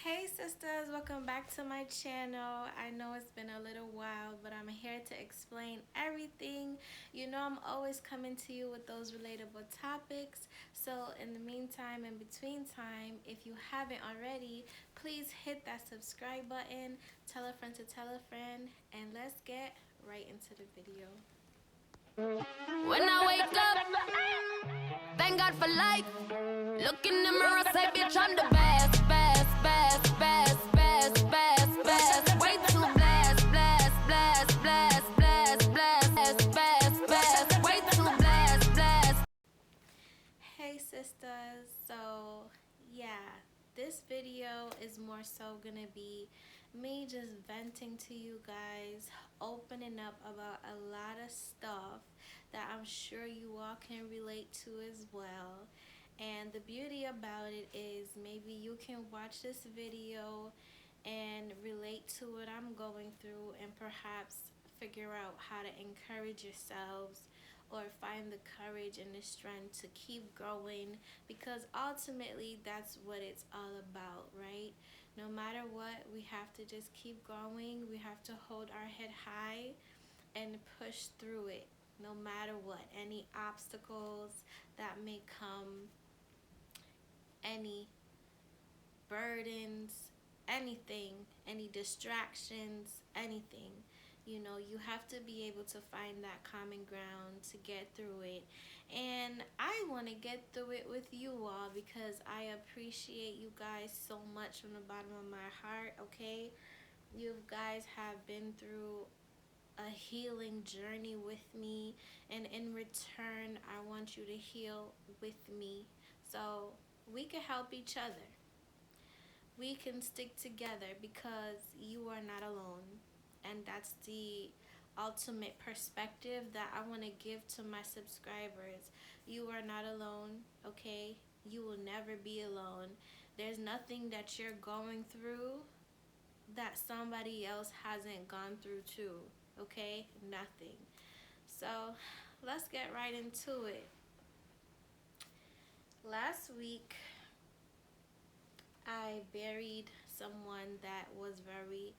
Hey sisters, welcome back to my channel. I know it's been a little while, but I'm here to explain everything. You know I'm always coming to you with those relatable topics. So in the meantime, in between time, if you haven't already, please hit that subscribe button, tell a friend to tell a friend, and let's get right into the video. When I wake up, thank God for life. Look in the mirror, say, bitch, I'm the best, best, best, best, best, best, best. Way too blessed, blessed, blessed, blessed, blessed, blessed, best, best. Way too blessed, blessed. Hey sisters, so yeah, this video is more so gonna be me just venting to you guys, opening up about a lot of stuff that I'm sure you all can relate to as well. And the beauty about it is maybe you can watch this video and relate to what I'm going through and perhaps figure out how to encourage yourselves or find the courage and the strength to keep going, because ultimately that's what it's all about, right? No matter what, we have to just keep going. We have to hold our head high and push through it, no matter what, any obstacles that may come, any burdens, anything, any distractions, anything. You know, you have to be able to find that common ground to get through it. And I want to get through it with you all because I appreciate you guys so much from the bottom of my heart, okay? You guys have been through a healing journey with me, and in return, I want you to heal with me so we can help each other. We can stick together because you are not alone. And that's the ultimate perspective that I want to give to my subscribers. You are not alone, okay? You will never be alone. There's nothing that you're going through that somebody else hasn't gone through too, okay? Nothing. So let's get right into it. Last week, I buried someone that was very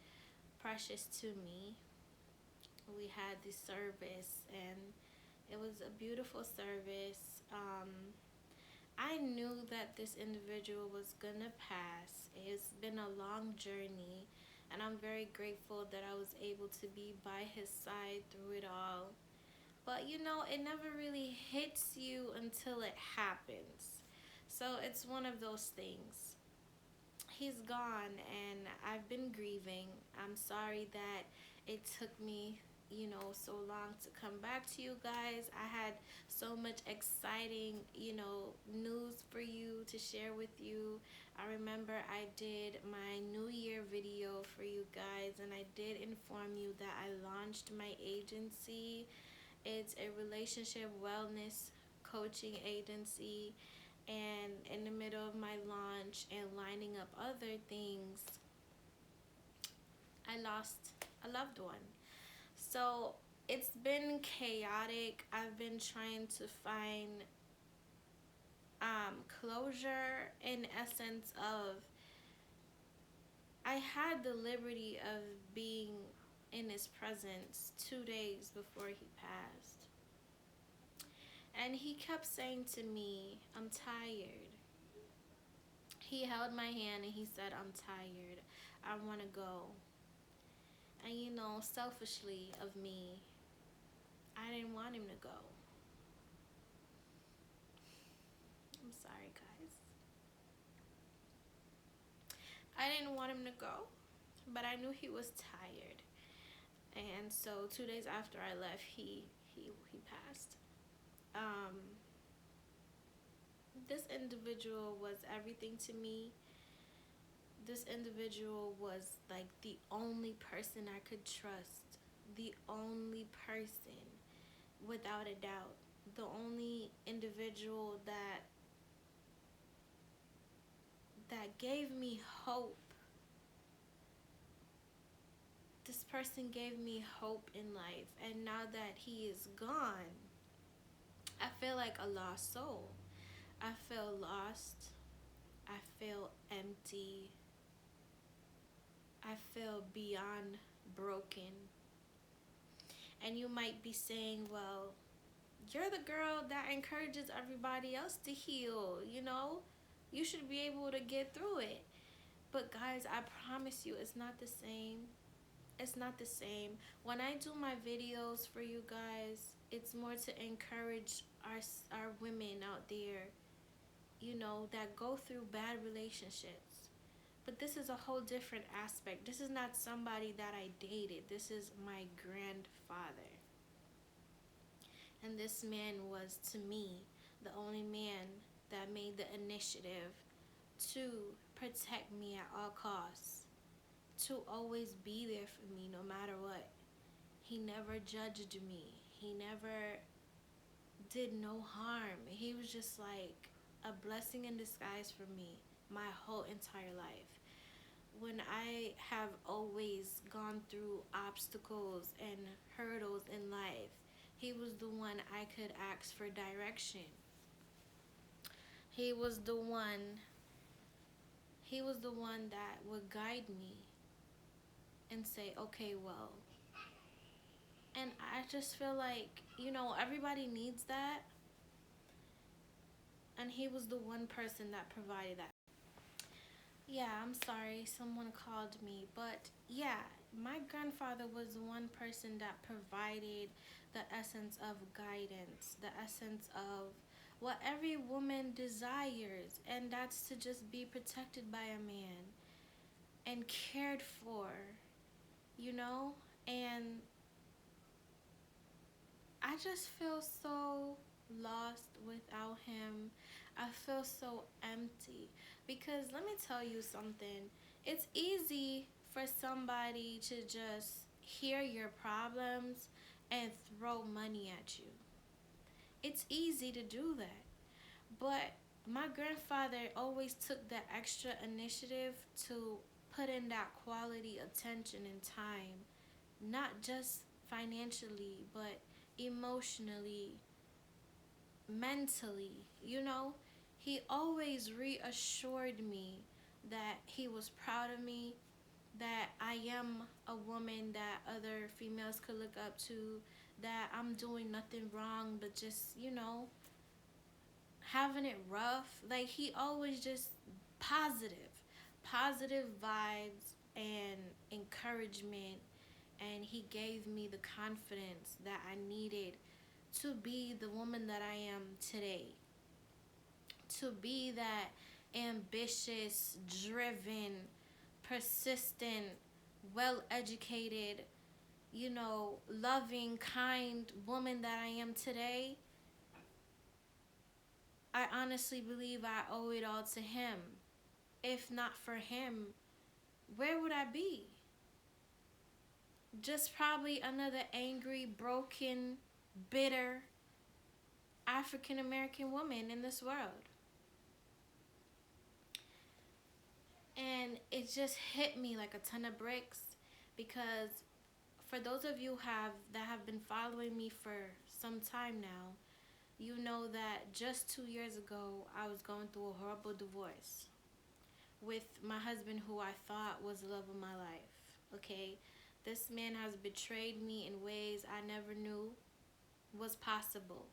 precious to me. We had this service and it was a beautiful service. I knew that this individual was gonna pass. It's been a long journey, and I'm very grateful that I was able to be by his side through it all. But you know, it never really hits you until it happens. So it's one of those things. He's gone and I've been grieving. I'm sorry that it took me, so long to come back to you guys. I had so much exciting, news for you to share with you. I remember I did my New Year video for you guys, and I did inform you that I launched my agency. It's a relationship wellness coaching agency, and in the middle of my launch and lining up other things, I lost a loved one. So it's been chaotic. I've been trying to find closure, in essence of I had the liberty of being in his presence 2 days before he passed. And he kept saying to me, I'm tired. He held my hand and he said, I'm tired. I want to go. And selfishly of me, I didn't want him to go. I'm sorry, guys. I didn't want him to go, but I knew he was tired. And so 2 days after I left, he passed. Um, this individual was everything to me. This individual was like the only person I could trust. The only person, without a doubt. The only individual that gave me hope. This person gave me hope in life, and now that he is gone, I feel like a lost soul. I feel lost. I feel empty. I feel beyond broken. And you might be saying, well, you're the girl that encourages everybody else to heal, you know? You should be able to get through it. But guys, I promise you, it's not the same. It's not the same. When I do my videos for you guys, it's more to encourage our women out there, you know, that go through bad relationships. But this is a whole different aspect. This is not somebody that I dated. This is my grandfather. And this man was, to me, the only man that made the initiative to protect me at all costs, to always be there for me no matter what. He never judged me. He never did no harm. He was just like a blessing in disguise for me my whole entire life. When I have always gone through obstacles and hurdles in life, he was the one I could ask for direction. He was the one he was the one that would guide me and say, okay, well. And I just feel like, you know, everybody needs that. And he was the one person that provided that. Yeah, I'm sorry, someone called me. But yeah, my grandfather was the one person that provided the essence of guidance, the essence of what every woman desires, and that's to just be protected by a man and cared for, you know? And I just feel so lost without him. I feel so empty. Because let me tell you something. It's easy for somebody to just hear your problems and throw money at you. It's easy to do that. But my grandfather always took that extra initiative to put in that quality attention and time, not just financially, but emotionally, mentally, you know? He always reassured me that he was proud of me, that I am a woman that other females could look up to, that I'm doing nothing wrong, but just, you know, having it rough. Like, he always just positive vibes and encouragement. And he gave me the confidence that I needed to be the woman that I am today. To be that ambitious, driven, persistent, well educated, you know, loving, kind woman that I am today. I honestly believe I owe it all to him. If not for him, where would I be? Just probably another angry, broken, bitter African American woman in this world. And it just hit me like a ton of bricks, because for those of you that have been following me for some time now, you know that just 2 years ago I was going through a horrible divorce with my husband, who I thought was the love of my life. Okay, this man has betrayed me in ways I never knew was possible.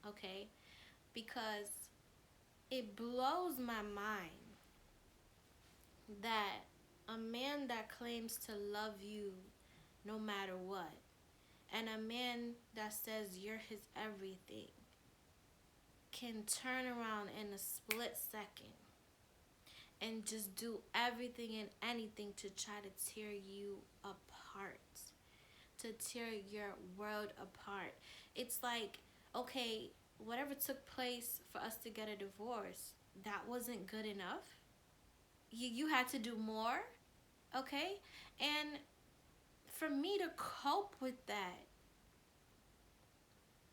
Okay, because it blows my mind that a man that claims to love you no matter what, and a man that says you're his everything, can turn around in a split second and just do everything and anything to try to tear you apart, to tear your world apart. It's like, okay, whatever took place for us to get a divorce, that wasn't good enough. You had to do more, okay? And for me to cope with that,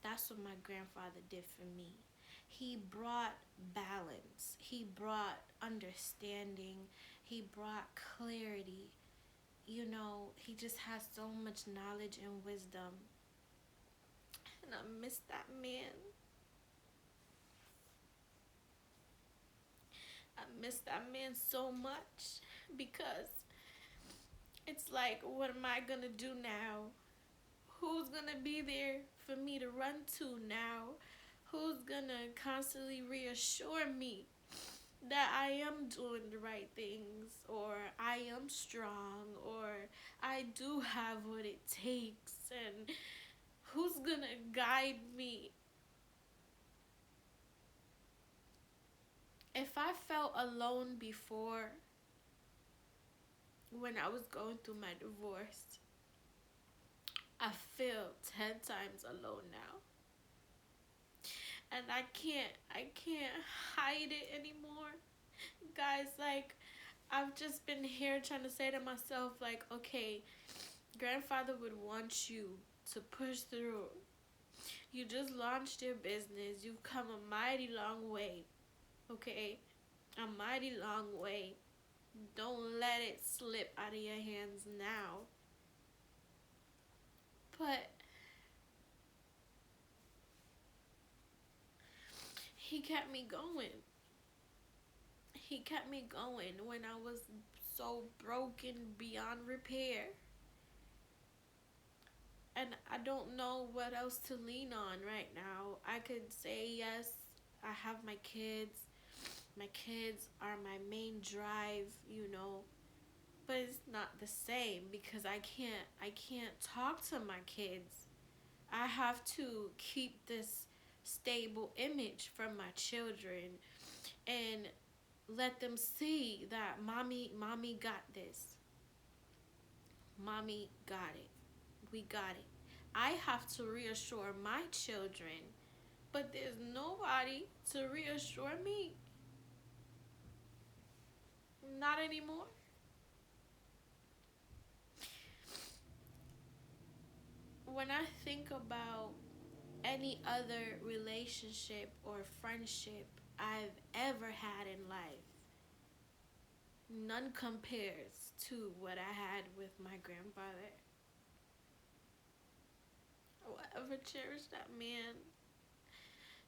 that's what my grandfather did for me. He brought balance. He brought understanding. He brought clarity. You know, he just has so much knowledge and wisdom. And I miss that man. I miss that man so much, because It's like, what am I gonna do now? Who's gonna be there for me to run to now? Who's gonna constantly reassure me that I am doing the right things, or I am strong, or I do have what it takes, and who's gonna guide me? If I felt alone before when I was going through my divorce, I feel 10 times alone now. And I can't hide it anymore. Guys, like, I've just been here trying to say to myself, like, okay, grandfather would want you to push through. You just launched your business. You've come a mighty long way. Okay? A mighty long way. Don't let it slip out of your hands now. But he kept me going. He kept me going when I was so broken beyond repair. And I don't know what else to lean on right now. I could say, yes, I have my kids. My kids are my main drive, you know. But it's not the same because I can't talk to my kids. I have to keep this stable image from my children and let them see that mommy got this. Mommy got it. We got it. I have to reassure my children, but there's nobody to reassure me. Not anymore. When I think about any other relationship or friendship I've ever had in life, none compares to what I had with my grandfather. I will ever cherish that man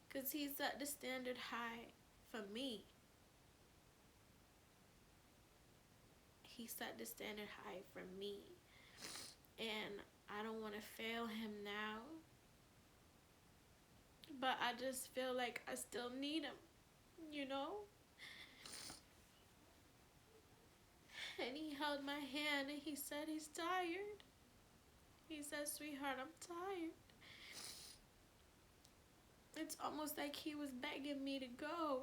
because he set the standard high for me. He set the standard high for me. And I don't want to fail him now. But I just feel like I still need him, you know? And he held my hand and he said he's tired. He said, sweetheart, I'm tired. It's almost like he was begging me to go.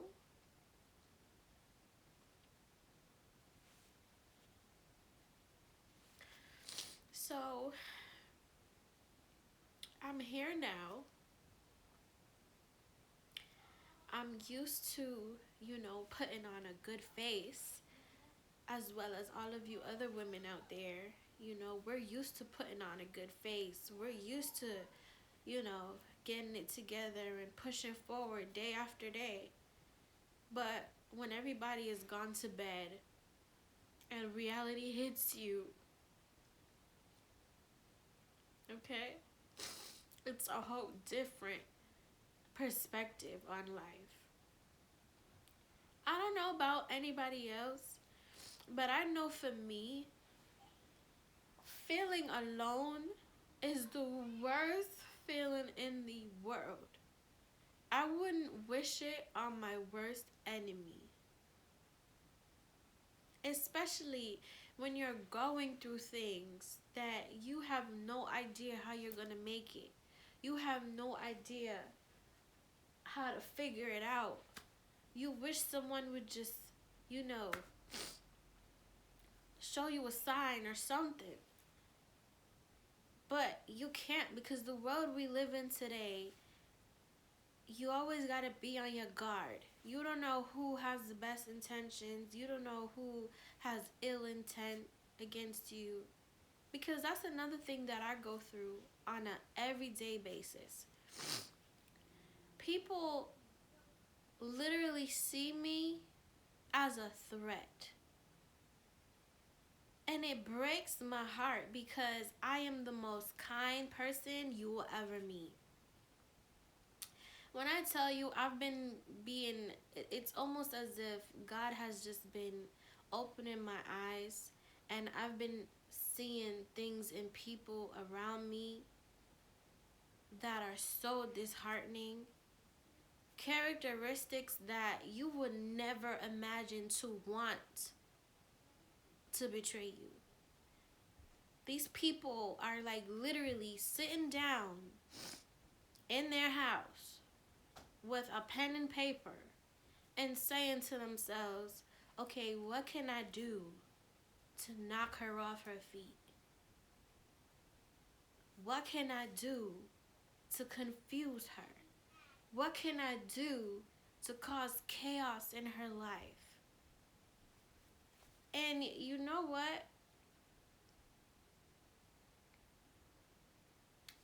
So, I'm here now. I'm used to, putting on a good face, as well as all of you other women out there. We're used to putting on a good face. We're used to, getting it together and pushing forward day after day. But when everybody is gone to bed and reality hits you, okay, it's a whole different perspective on life. I don't know about anybody else, but I know for me, feeling alone is the worst feeling in the world. I wouldn't wish it on my worst enemy. Especially when you're going through things that you have no idea how you're going to make it. You have no idea how to figure it out. You wish someone would just, show you a sign or something. But you can't, because the world we live in today, you always got to be on your guard. You don't know who has the best intentions. You don't know who has ill intent against you. Because that's another thing that I go through on an everyday basis. People literally see me as a threat. And it breaks my heart because I am the most kind person you will ever meet. When I tell you it's almost as if God has just been opening my eyes and I've been seeing things in people around me that are so disheartening, characteristics that you would never imagine to want to betray you. These people are like literally sitting down in their house with a pen and paper and saying to themselves, okay, what can I do to knock her off her feet? What can I do to confuse her? What can I do to cause chaos in her life? And you know what?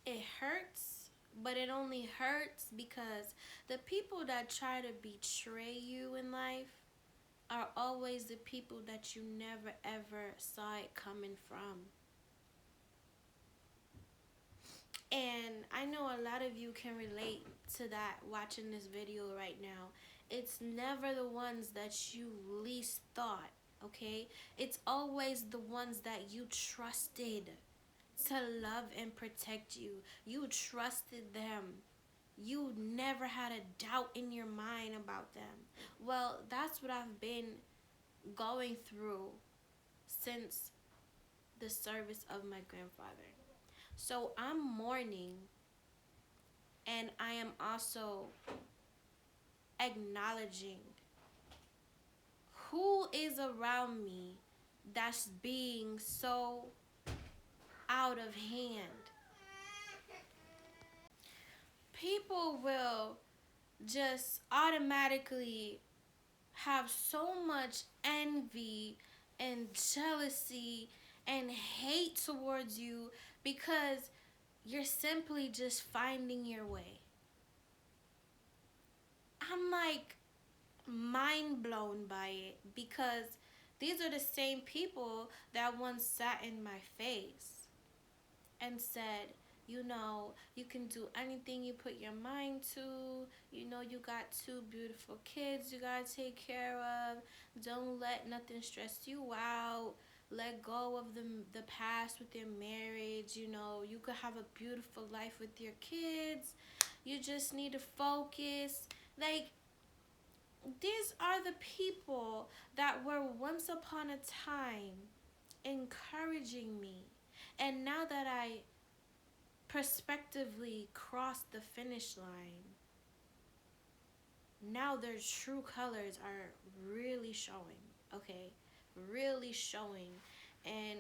It hurts, but it only hurts because the people that try to betray you in life are always the people that you never ever saw it coming from. And I know a lot of you can relate to that watching this video right now. It's never the ones that you least thought, okay? It's always the ones that you trusted to love and protect you. You trusted them. You never had a doubt in your mind about them. Well, that's what I've been going through since the service of my grandfather. So I'm mourning, and I am also acknowledging who is around me that's being so out of hand. People will just automatically have so much envy and jealousy and hate towards you because you're simply just finding your way. I'm like mind blown by it because these are the same people that once sat in my face and said, you know, you can do anything you put your mind to. You know, you got two beautiful kids you gotta take care of. Don't let nothing stress you out. Let go of the past with your marriage. You know, you could have a beautiful life with your kids. You just need to focus. Like, these are the people that were once upon a time encouraging me. And now that I prospectively crossed the finish line, now their true colors are really showing, okay? Really showing. And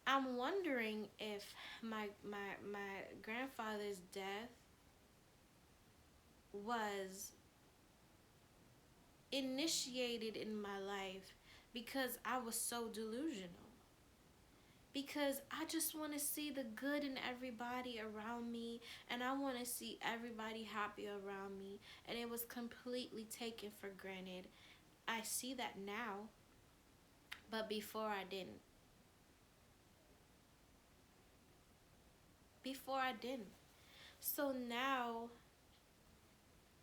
I'm wondering if my grandfather's death was initiated in my life because I was so delusional. Because I just want to see the good in everybody around me, and I want to see everybody happy around me, and it was completely taken for granted. I see that now, but before I didn't. Before I didn't. So now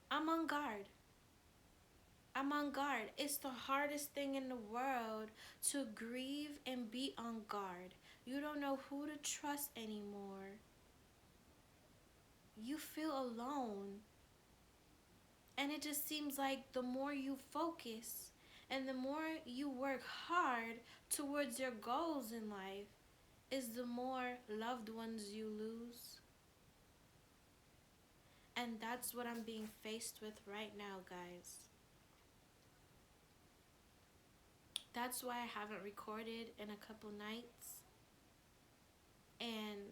I'm on guard. I'm on guard. It's the hardest thing in the world to grieve and be on guard. You don't know who to trust anymore. You feel alone. And it just seems like the more you focus and the more you work hard towards your goals in life is the more loved ones you lose. And that's what I'm being faced with right now, guys. That's why I haven't recorded in a couple nights. And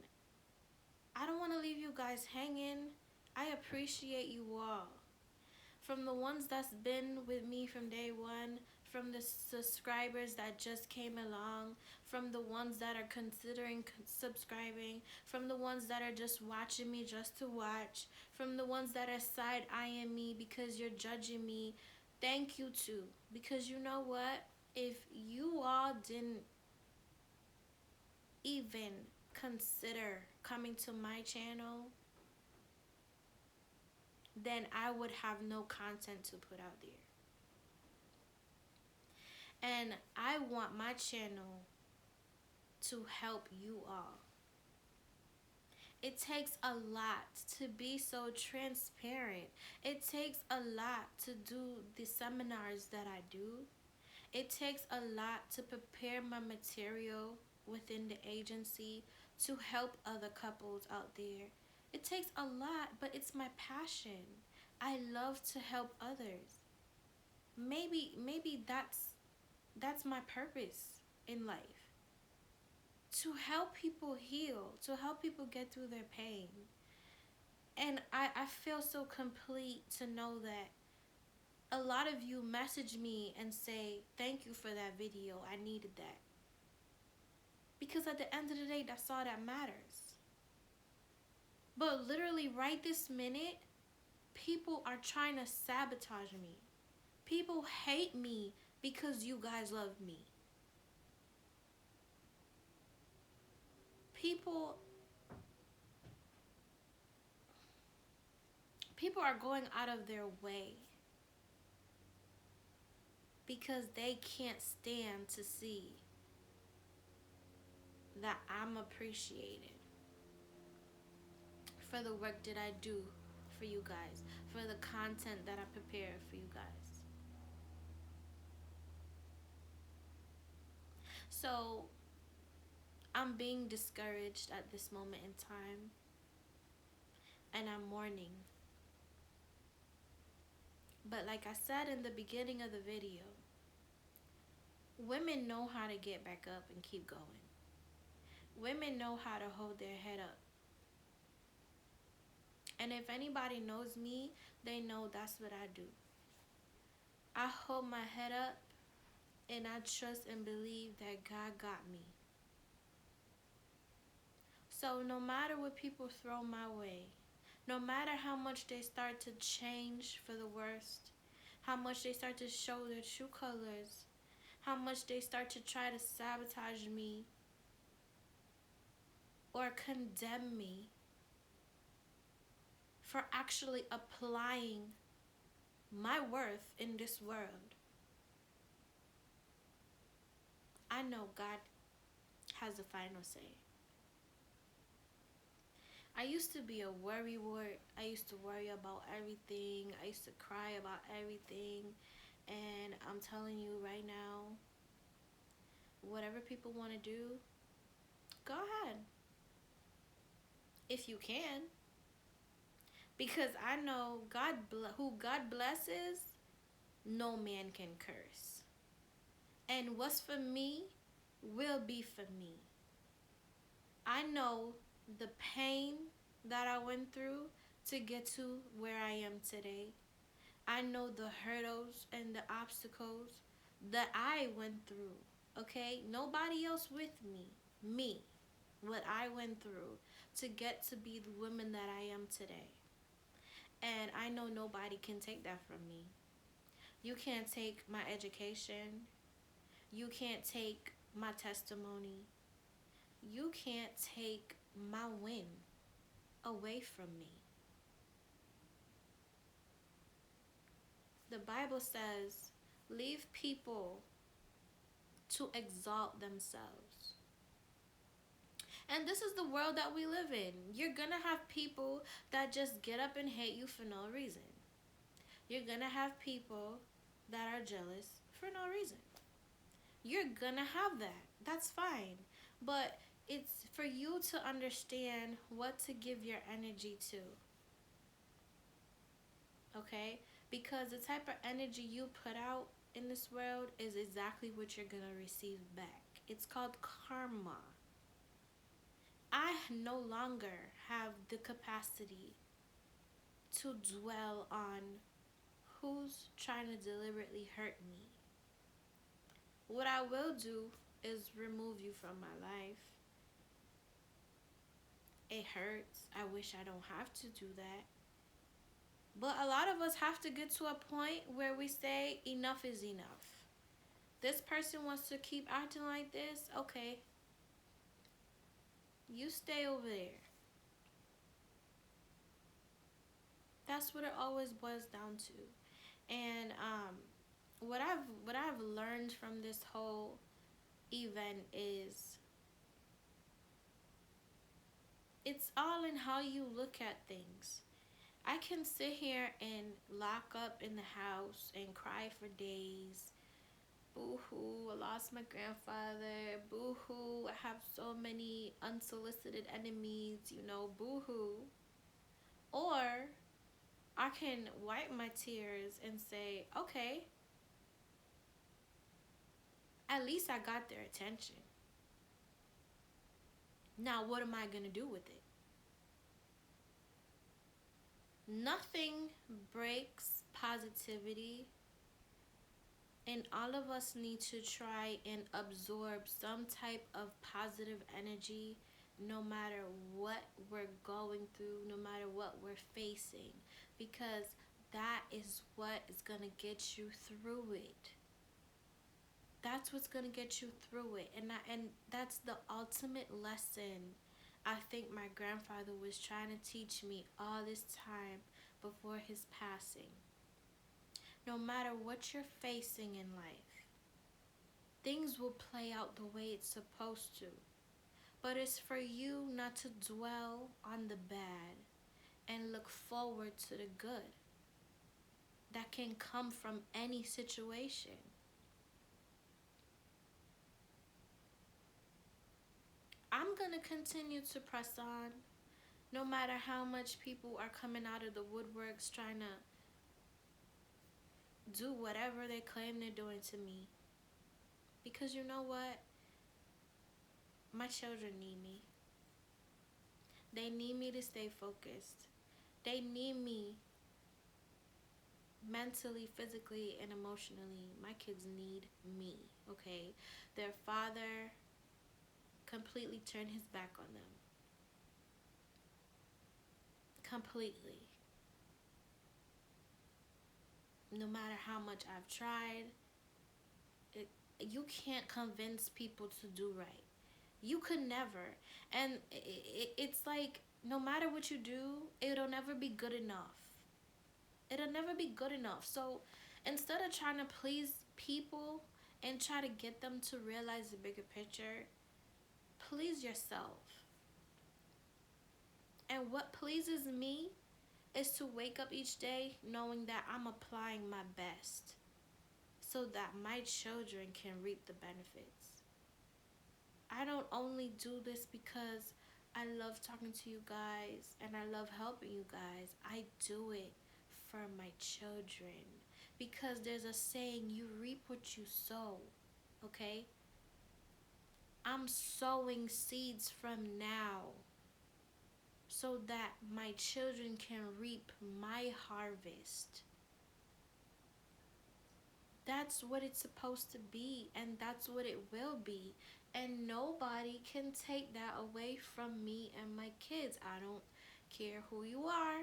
I don't want to leave you guys hanging. I appreciate you all. From the ones that's been with me from day one, from the subscribers that just came along, from the ones that are considering subscribing, from the ones that are just watching me just to watch, from the ones that are side-eyeing me because you're judging me. Thank you too. Because you know what? If you all didn't even consider coming to my channel, then I would have no content to put out there. And I want my channel to help you all. It takes a lot to be so transparent. It takes a lot to do the seminars that I do. It takes a lot to prepare my material within the agency to help other couples out there. It takes a lot, but it's my passion. I love to help others. Maybe that's my purpose in life. To help people heal, to help people get through their pain. And I feel so complete to know that a lot of you message me and say, thank you for that video. I needed that. Because at the end of the day, that's all that matters. But literally, right this minute, people are trying to sabotage me. People hate me because you guys love me. People are going out of their way because they can't stand to see that I'm appreciated for the work that I do for you guys, for the content that I prepare for you guys. So I'm being discouraged at this moment in time, and I'm mourning. But like I said in the beginning of the video, women know how to get back up and keep going. Women know how to hold their head up. And if anybody knows me, they know that's what I do. I hold my head up and I trust and believe that God got me. So no matter what people throw my way, no matter how much they start to change for the worst, how much they start to show their true colors, how much they start to try to sabotage me or condemn me for actually applying my worth in this world, I know God has the final say. I used to be a worrywart. I used to worry about everything. I used to cry about everything. And I'm telling you right now, whatever people want to do, go ahead. If you can. Because I know who God blesses, no man can curse. And what's for me will be for me. I know the pain that I went through to get to where I am today. I know the hurdles and the obstacles that I went through. Okay? Nobody else with me. Me. What I went through to get to be the woman that I am today. And I know nobody can take that from me. You can't take my education. You can't take my testimony. You can't take my win away from me. The Bible says, leave people to exalt themselves. And this is the world that we live in. You're gonna have people that just get up and hate you for no reason. You're gonna have people that are jealous for no reason. You're gonna have that. That's fine. But it's for you to understand what to give your energy to. Okay? Because the type of energy you put out in this world is exactly what you're gonna receive back. It's called karma. I no longer have the capacity to dwell on who's trying to deliberately hurt me. What I will do is remove you from my life. It hurts. I wish I don't have to do that. But a lot of us have to get to a point where we say enough is enough. This person wants to keep acting like this. Okay. You stay over there. That's what it always boils down to. And what I've learned from this whole event is It's all in how you look at things. I can sit here and lock up in the house and cry for days. Boo hoo, I lost my grandfather. Boo hoo, I have so many unsolicited enemies, boo hoo. Or I can wipe my tears and say, okay, at least I got their attention. Now, what am I going to do with it? Nothing breaks positivity, and all of us need to try and absorb some type of positive energy no matter what we're going through, no matter what we're facing, because that is what is going to get you through it. That's what's going to get you through it. And that's the ultimate lesson I think my grandfather was trying to teach me all this time before his passing. No matter what you're facing in life, things will play out the way it's supposed to. But it's for you not to dwell on the bad and look forward to the good that can come from any situation. I'm going to continue to press on no matter how much people are coming out of the woodworks trying to do whatever they claim they're doing to me. Because you know what? My children need me. They need me to stay focused. They need me mentally, physically, and emotionally. My kids need me, okay? Their father completely turned his back on them. Completely. No matter how much I've tried, you can't convince people to do right. You could never. And it's like, no matter what you do, it'll never be good enough. It'll never be good enough. So instead of trying to please people and try to get them to realize the bigger picture, please yourself. And what pleases me is to wake up each day knowing that I'm applying my best so that my children can reap the benefits. I don't only do this because I love talking to you guys and I love helping you guys. I do it for my children because there's a saying, you reap what you sow, okay? I'm sowing seeds from now so that my children can reap my harvest. That's what it's supposed to be, and that's what it will be. And nobody can take that away from me and my kids. I don't care who you are.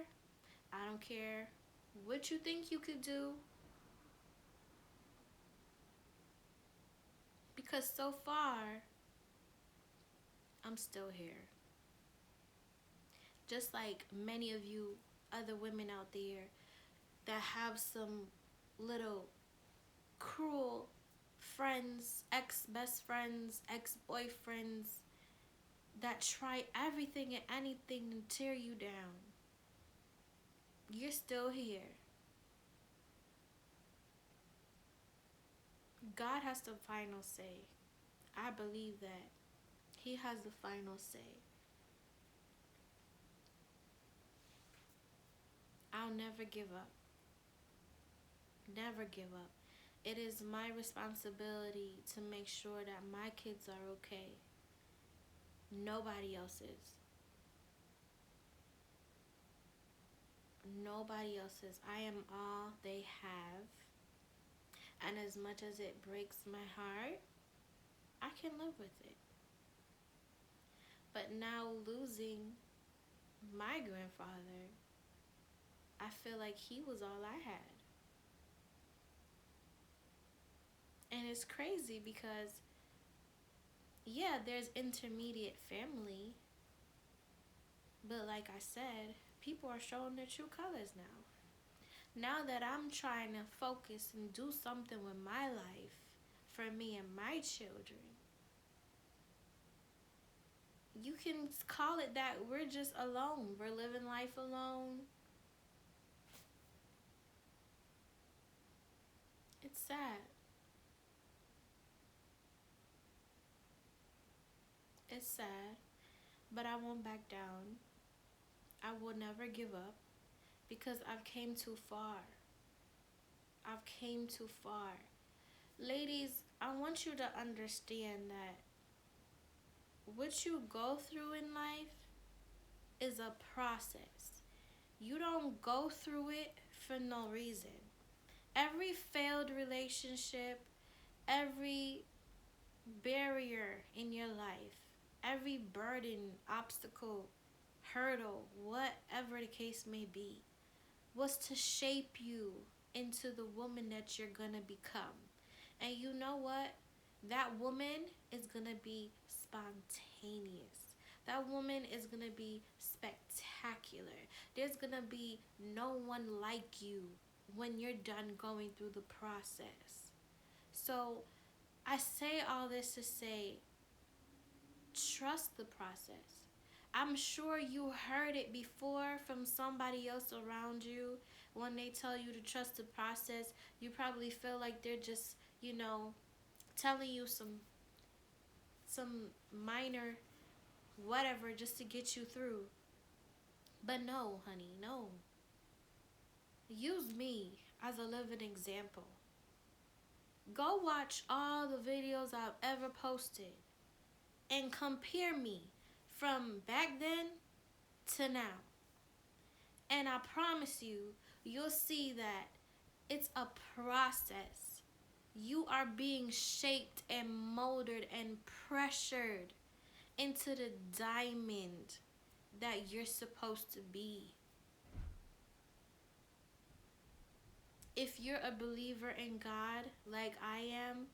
I don't care what you think you could do. Because so far, I'm still here. Just like many of you other women out there that have some little cruel friends, ex-best friends, ex-boyfriends that try everything and anything to tear you down. You're still here. God has the final say. I believe that. He has the final say. I'll never give up. Never give up. It is my responsibility to make sure that my kids are okay. Nobody else's. Nobody else's. I am all they have. And as much as it breaks my heart, I can live with it. But now losing my grandfather, I feel like he was all I had. And it's crazy because, yeah, there's intermediate family. But like I said, people are showing their true colors now. Now that I'm trying to focus and do something with my life for me and my children, You can call it that. We're just alone. We're living life alone. It's sad. It's sad. But I won't back down. I will never give up because I've came too far. I've came too far. Ladies, I want you to understand that what you go through in life is a process. You don't go through it for no reason. Every failed relationship, every barrier in your life, every burden, obstacle, hurdle, whatever the case may be, was to shape you into the woman that you're gonna become. And you know what? That woman is gonna be spontaneous. That woman is gonna be spectacular. There's gonna be no one like you when you're done going through the process. So I say all this to say, trust the process. I'm sure you heard it before from somebody else around you. When they tell you to trust the process, you probably feel like they're just, telling you some minor whatever just to get you through. But no, honey, no. Use me as a living example. Go watch all the videos I've ever posted and compare me from back then to now. And I promise you, you'll see that it's a process. You are being shaped and molded and pressured into the diamond that you're supposed to be. If you're a believer in God like I am,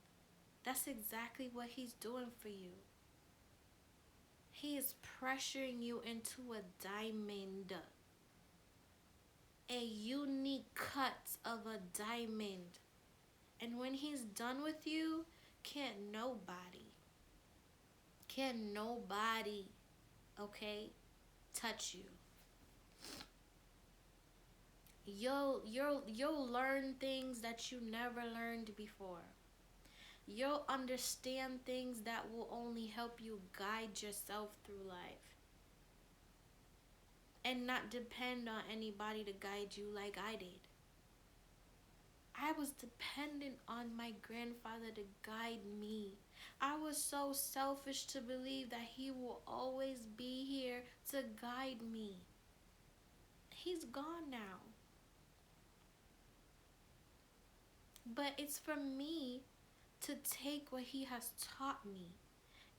that's exactly what He's doing for you. He is pressuring you into a diamond, a unique cut of a diamond. And when He's done with you, can't nobody, okay, touch you. You'll learn things that you never learned before. You'll understand things that will only help you guide yourself through life and not depend on anybody to guide you like I did. I was dependent on my grandfather to guide me. I was so selfish to believe that he will always be here to guide me. He's gone now. But it's for me to take what he has taught me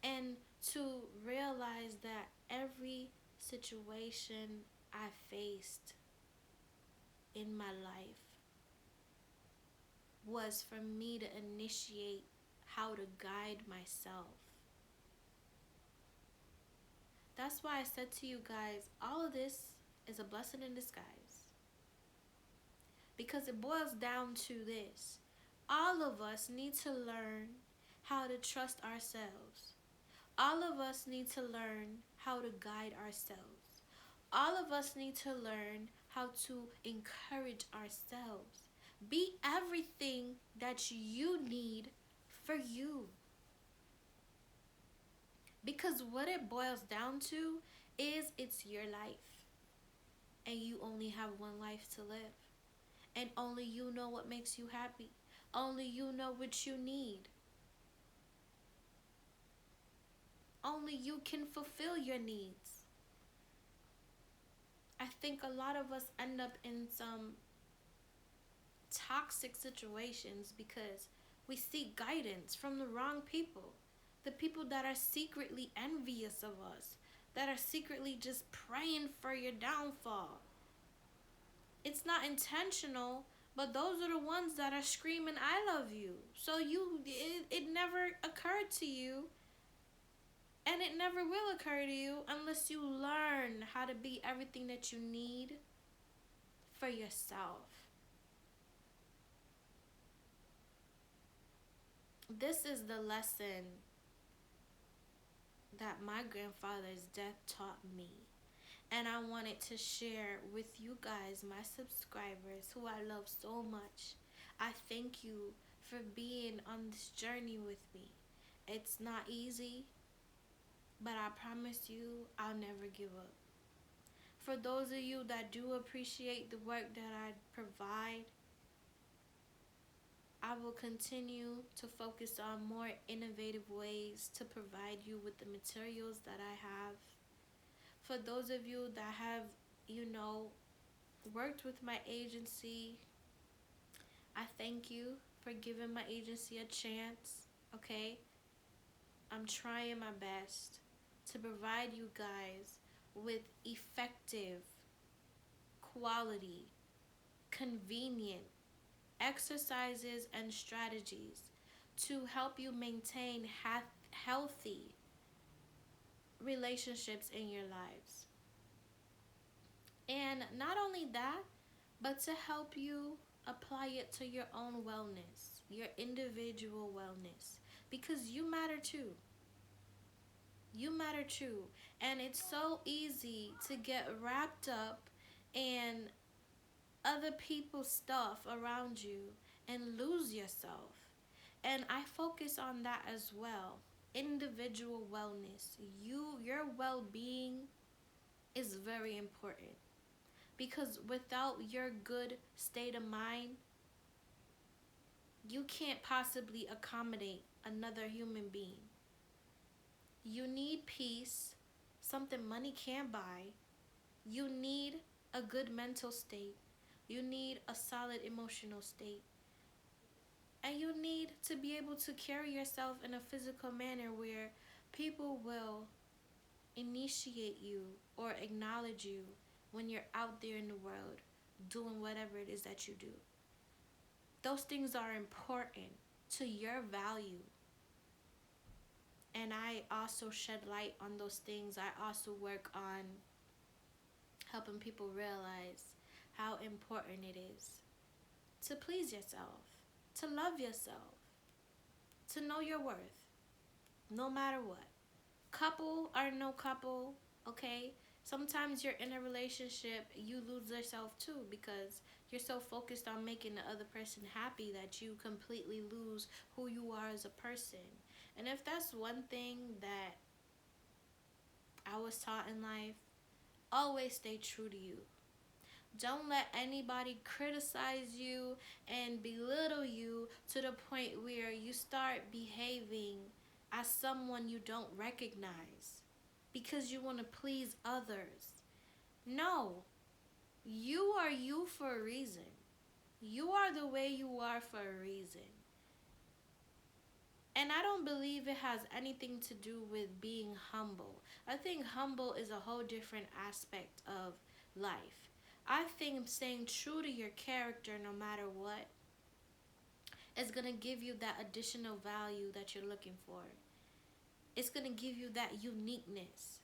and to realize that every situation I faced in my life was for me to initiate how to guide myself. That's why I said to you guys, all of this is a blessing in disguise. Because it boils down to this. All of us need to learn how to trust ourselves. All of us need to learn how to guide ourselves. All of us need to learn how to encourage ourselves. Be everything that you need for you. Because what it boils down to is it's your life. And you only have one life to live. And only you know what makes you happy. Only you know what you need. Only you can fulfill your needs. I think a lot of us end up in some toxic situations because we seek guidance from the wrong people. The people that are secretly envious of us, that are secretly just praying for your downfall. It's not intentional, but those are the ones that are screaming, I love you. So it never occurred to you, and it never will occur to you unless you learn how to be everything that you need for yourself. This is the lesson that my grandfather's death taught me. And I wanted to share with you guys, my subscribers, who I love so much. I thank you for being on this journey with me. It's not easy, but I promise you I'll never give up. For those of you that do appreciate the work that I provide, I will continue to focus on more innovative ways to provide you with the materials that I have. For those of you that have, you know, worked with my agency, I thank you for giving my agency a chance, okay? I'm trying my best to provide you guys with effective, quality, convenient exercises and strategies to help you maintain healthy relationships in your lives. And not only that, but to help you apply it to your own wellness, your individual wellness, because you matter too. You matter too. And it's so easy to get wrapped up in other people's stuff around you and lose yourself. And I focus on that as well. Individual wellness. Your well-being is very important. Because without your good state of mind, you can't possibly accommodate another human being. You need peace, something money can't buy. You need a good mental state. You need a solid emotional state. And you need to be able to carry yourself in a physical manner where people will initiate you or acknowledge you when you're out there in the world doing whatever it is that you do. Those things are important to your value. And I also shed light on those things. I also work on helping people realize how important it is to please yourself, to love yourself, to know your worth, no matter what. Couple or no couple, okay? Sometimes you're in a relationship, you lose yourself too because you're so focused on making the other person happy that you completely lose who you are as a person. And if that's one thing that I was taught in life, always stay true to you. Don't let anybody criticize you and belittle you to the point where you start behaving as someone you don't recognize because you want to please others. No, you are you for a reason. You are the way you are for a reason. And I don't believe it has anything to do with being humble. I think humble is a whole different aspect of life. I think staying true to your character no matter what is going to give you that additional value that you're looking for. It's going to give you that uniqueness.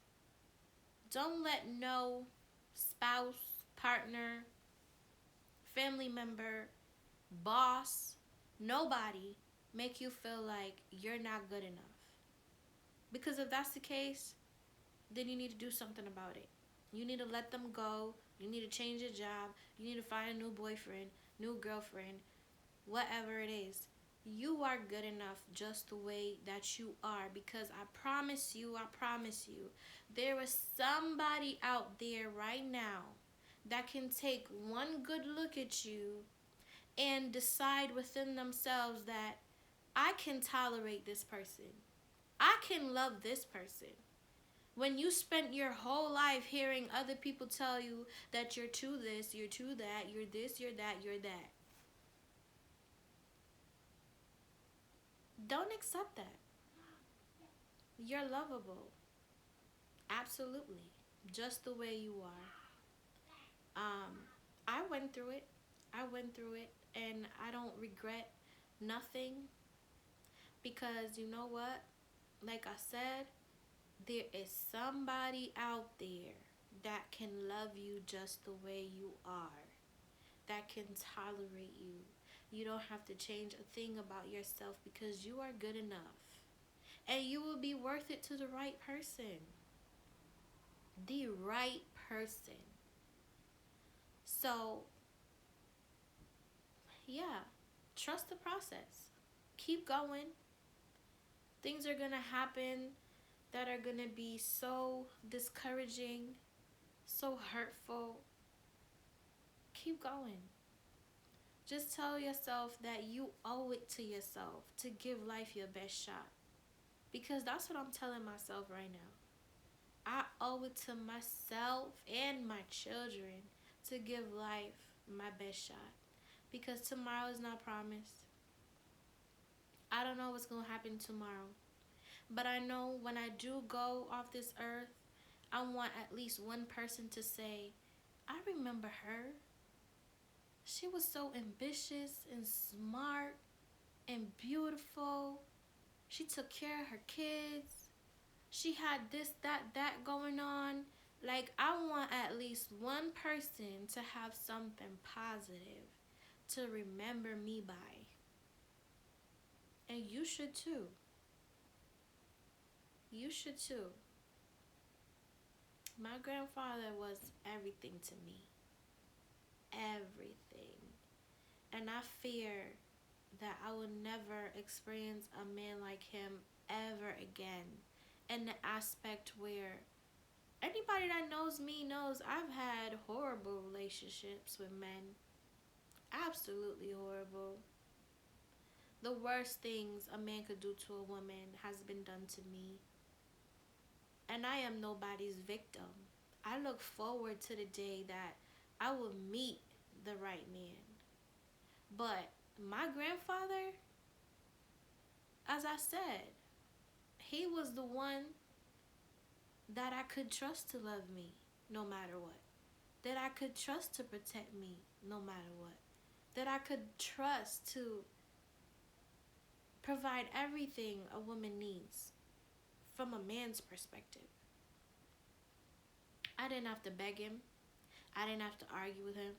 Don't let no spouse, partner, family member, boss, nobody make you feel like you're not good enough. Because if that's the case, then you need to do something about it. You need to let them go. You need to change your job. You need to find a new boyfriend, new girlfriend, whatever it is. You are good enough just the way that you are, because I promise you, there is somebody out there right now that can take one good look at you and decide within themselves that I can tolerate this person. I can love this person. When you spent your whole life hearing other people tell you that you're too this, you're too that, you're this, you're that, you're that. Don't accept that. You're lovable. Absolutely. Just the way you are. I went through it. And I don't regret nothing because you know what? Like I said, there is somebody out there that can love you just the way you are, that can tolerate you. You don't have to change a thing about yourself because you are good enough. And you will be worth it to the right person. The right person. So, yeah, trust the process. Keep going. Things are going to happen that are going to be so discouraging, so hurtful. Keep going. Just tell yourself that you owe it to yourself to give life your best shot. Because that's what I'm telling myself right now. I owe it to myself and my children to give life my best shot. Because tomorrow is not promised. I don't know what's going to happen tomorrow. But I know when I do go off this earth, I want at least one person to say, I remember her. She was so ambitious and smart and beautiful. She took care of her kids. She had this, that going on. Like, I want at least one person to have something positive to remember me by. And you should too. You should too. My grandfather was everything to me. Everything. And I fear that I will never experience a man like him ever again. In the aspect where anybody that knows me knows I've had horrible relationships with men. Absolutely horrible. The worst things a man could do to a woman has been done to me. And I am nobody's victim. I look forward to the day that I will meet the right man. But my grandfather, as I said, he was the one that I could trust to love me no matter what. That I could trust to protect me no matter what. That I could trust to provide everything a woman needs from a man's perspective. I didn't have to beg him. I didn't have to argue with him.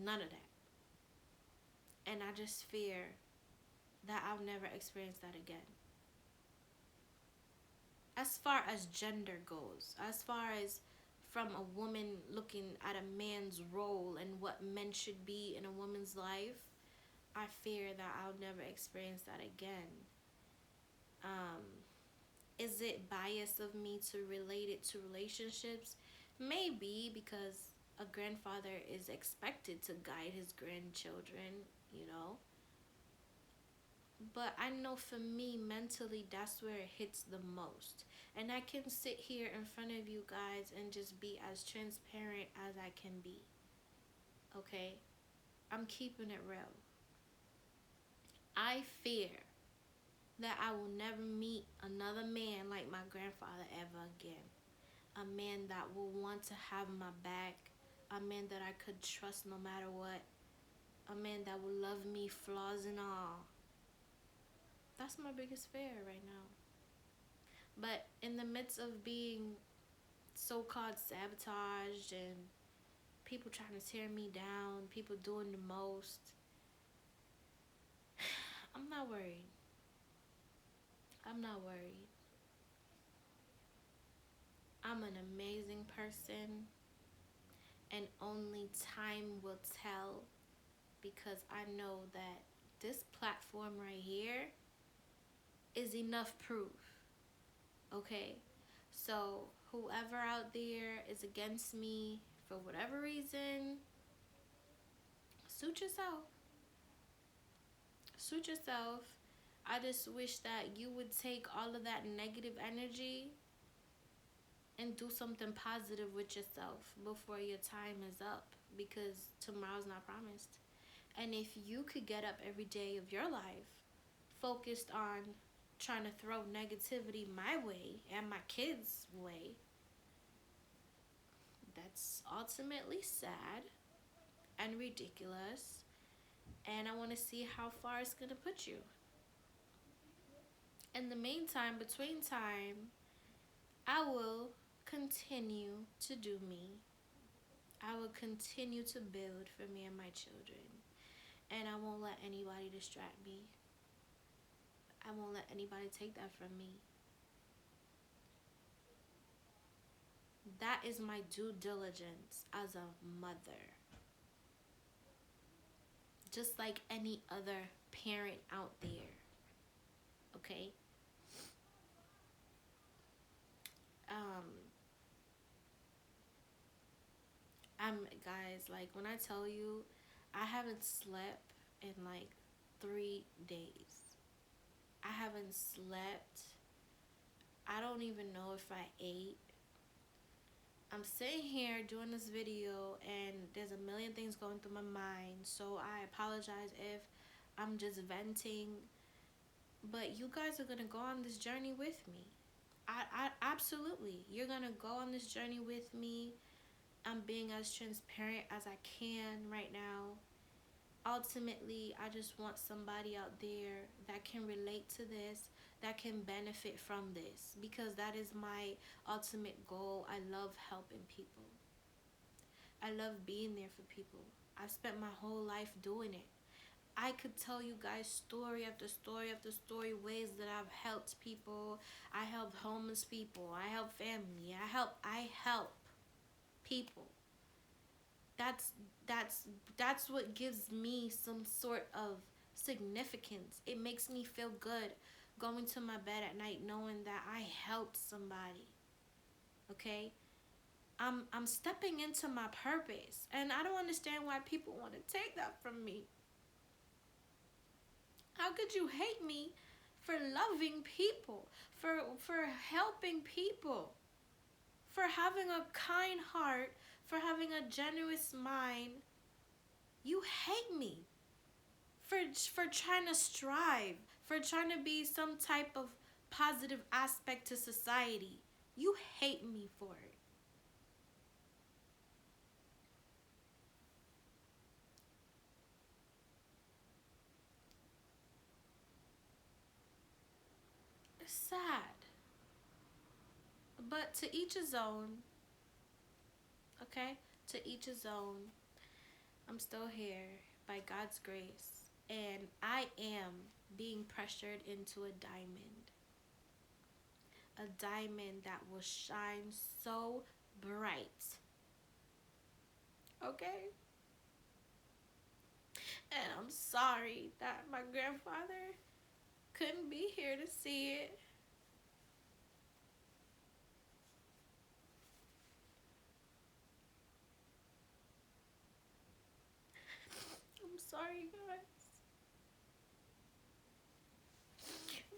None of that. And I just fear that I'll never experience that again. As far as gender goes, as far as from a woman looking at a man's role and what men should be in a woman's life, I fear that I'll never experience that again. Is it bias of me to relate it to relationships? Maybe, because a grandfather is expected to guide his grandchildren, you know. But I know for me, mentally, that's where it hits the most. And I can sit here in front of you guys and just be as transparent as I can be. Okay? I'm keeping it real. I fear that I will never meet another man like my grandfather ever again. A man that will want to have my back. A man that I could trust no matter what. A man that will love me, flaws and all. That's my biggest fear right now. But in the midst of being so-called sabotaged and people trying to tear me down, people doing the most, I'm not worried. I'm not worried. I'm an amazing person, and only time will tell, because I know that this platform right here is enough proof. Okay? So whoever out there is against me for whatever reason, suit yourself. Suit yourself. I just wish that you would take all of that negative energy and do something positive with yourself before your time is up, because tomorrow's not promised. And if you could get up every day of your life focused on trying to throw negativity my way and my kids' way, that's ultimately sad and ridiculous. And I want to see how far it's going to put you. In the meantime, between time, I will continue to do me. I will continue to build for me and my children. And I won't let anybody distract me. I won't let anybody take that from me. That is my due diligence as a mother. Just like any other parent out there. Okay? Um, guys, like when I tell you, I haven't slept in like 3 days. I haven't slept. I don't even know if I ate. I'm sitting here doing this video and there's a million things going through my mind. So I apologize if I'm just venting. But you guys are going to go on this journey with me. I absolutely. You're going to go on this journey with me. I'm being as transparent as I can right now. Ultimately, I just want somebody out there that can relate to this, that can benefit from this, because that is my ultimate goal. I love helping people. I love being there for people. I've spent my whole life doing it. I could tell you guys story after story after story, ways that I've helped people. I help homeless people. I help family. I help people. That's that's what gives me some sort of significance. It makes me feel good going to my bed at night knowing that I helped somebody. Okay? I'm stepping into my purpose, and I don't understand why people want to take that from me. How could you hate me for loving people, for helping people, for having a kind heart, for having a generous mind? You hate me for trying to strive, for trying to be some type of positive aspect to society. You hate me for it. It's sad. But to each his own, okay? To each his own. I'm still here by God's grace. And I am being pressured into a diamond. A diamond that will shine so bright. Okay? And I'm sorry that my grandfather couldn't be here to see it. I'm sorry, guys.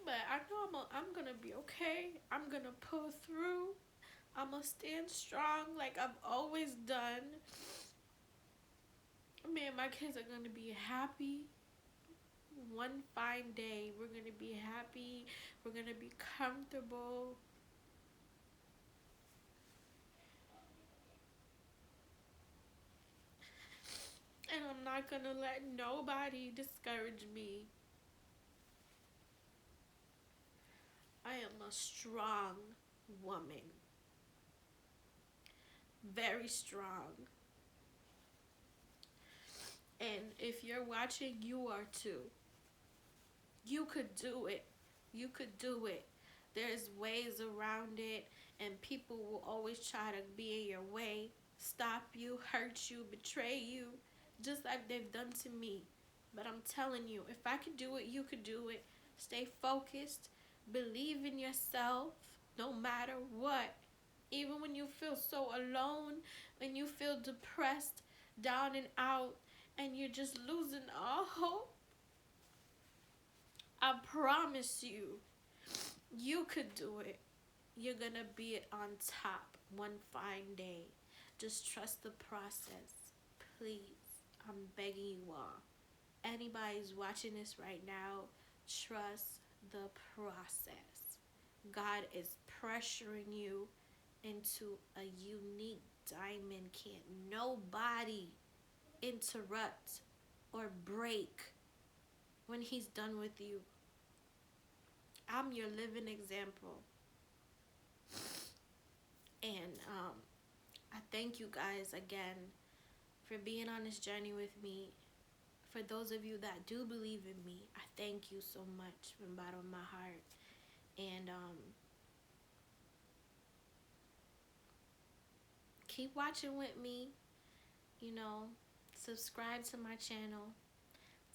But I know I'm gonna be okay. I'm gonna pull through. I'm gonna stand strong like I've always done. Me and my kids are gonna be happy. One fine day, we're gonna be happy. We're gonna be comfortable. And I'm not gonna let nobody discourage me. I am a strong woman. Very strong. And if you're watching, you are too. You could do it. You could do it. There's ways around it, and people will always try to be in your way, stop you, hurt you, betray you, just like they've done to me. But I'm telling you, if I could do it, you could do it. Stay focused, believe in yourself, no matter what. Even when you feel so alone, when you feel depressed, down and out, and you're just losing all hope, I promise you, you could do it. You're gonna be on top one fine day. Just trust the process. Please, I'm begging you all. Anybody's watching this right now, trust the process. God is pressuring you into a unique diamond. Can't nobody interrupt or break when he's done with you. I'm your living example. And I thank you guys again for being on this journey with me, for those of you that do believe in me, I thank you so much from the bottom of my heart. And keep watching with me. You know, subscribe to my channel.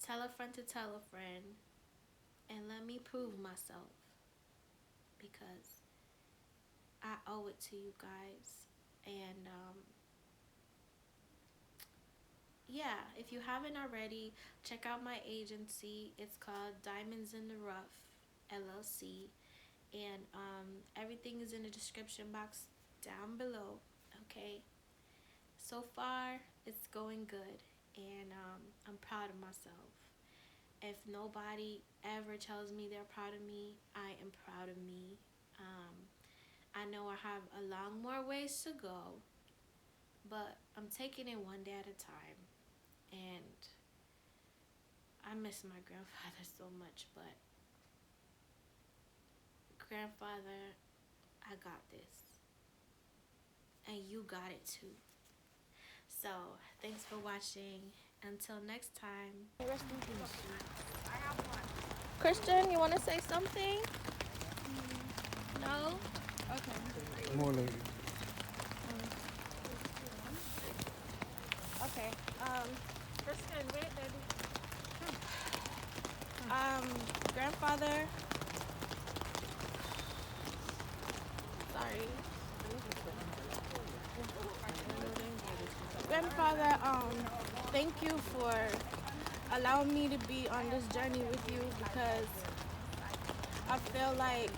Tell a friend to tell a friend. And let me prove myself. Because I owe it to you guys. And yeah, if you haven't already, check out my agency. It's called Diamonds in the Rough LLC, and everything is in the description box down below. Okay, so far it's going good, and I'm proud of myself. If nobody ever tells me they're proud of me, I am proud of me. I know I have a long more ways to go, but I'm taking it one day at a time. And I miss my grandfather so much, but grandfather, I got this. And you got it too. So, thanks for watching. Until next time. Rest in peace. Christian, you want to say something? No? Okay. More later. Okay. Christian, wait, baby. Grandfather. Sorry. Grandfather, thank you for allowing me to be on this journey with you, because I feel like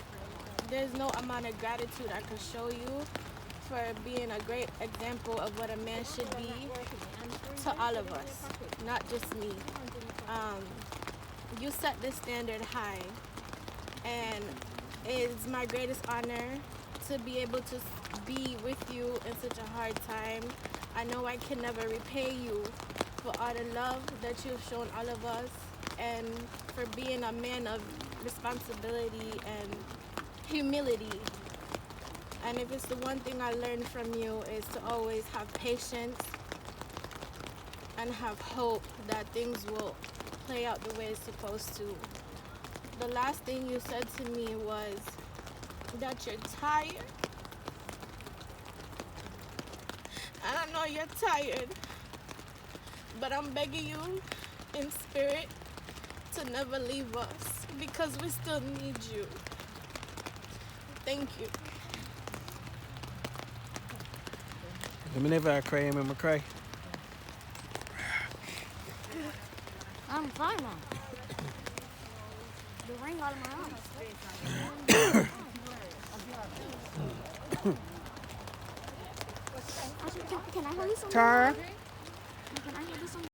there's no amount of gratitude I could show you for being a great example of what a man should be to all of us, not just me. You set this standard high, and it's my greatest honor to be able to be with you in such a hard time. I know I can never repay you for all the love that you've shown all of us, and for being a man of responsibility and humility. And if it's the one thing I learned from you, is to always have patience and have hope that things will play out the way it's supposed to. The last thing you said to me was that you're tired. And I know you're tired, but I'm begging you in spirit to never leave us, because we still need you. Thank you. Whenever I cry, I'm gonna cry. I'm fine now. The ring out of my arms. Can I hold you some? Tara. Can I hold you some?